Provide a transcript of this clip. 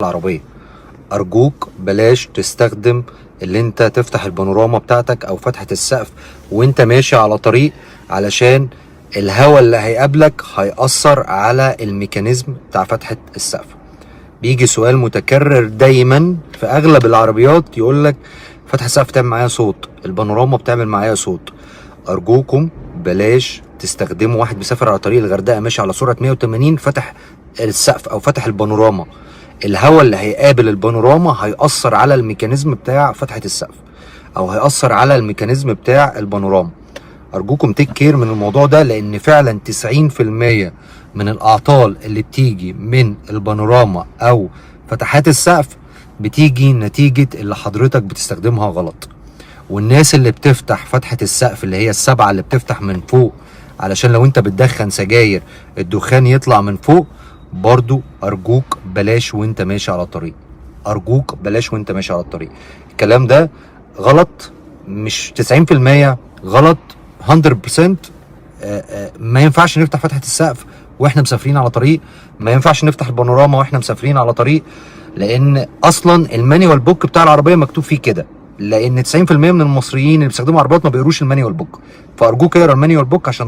العربية. ارجوك بلاش تستخدم اللي انت تفتح البانوراما بتاعتك او فتحة السقف وانت ماشي على طريق، علشان الهواء اللي هيقابلك هيأثر على الميكانيزم بتاع فتحة السقف. بيجي سؤال متكرر دايما في اغلب العربيات، يقولك فتح السقف تعمل معايا صوت، البانوراما بتعمل معايا صوت. ارجوكم بلاش تستخدموا، واحد بيسافر على طريق الغردقة ماشي على سرعة 180 فتح السقف او فتح البانوراما، الهواء اللي هيقابل البانوراما هيأثر على الميكانيزم بتاع فتحة السقف او هيأثر على الميكانيزم بتاع البانوراما. ارجوكم تيك كير من الموضوع ده، لان فعلا 90% من الاعطال اللي بتيجي من البانوراما او فتحات السقف بتيجي نتيجة اللي حضرتك بتستخدمها غلط. والناس اللي بتفتح فتحة السقف اللي هي السبعة اللي بتفتح من فوق علشان لو انت بتدخن سجاير الدخان يطلع من فوق، برضو ارجوك بلاش وانت ماشي على الطريق. ارجوك بلاش وانت ماشي على الطريق. الكلام ده غلط، مش 90%، غلط 100%. ما ينفعش نفتح فتحة السقف واحنا مسافرين على طريق، ما ينفعش نفتح البانوراما واحنا مسافرين على طريق، لان اصلا المانيوال بوك بتاع العربية مكتوب فيه كده، لان 90% من المصريين اللي بيستخدموا عربيات ما بيقروش المانيوال بوك. فارجوك اقرا المانيوال بوك عشان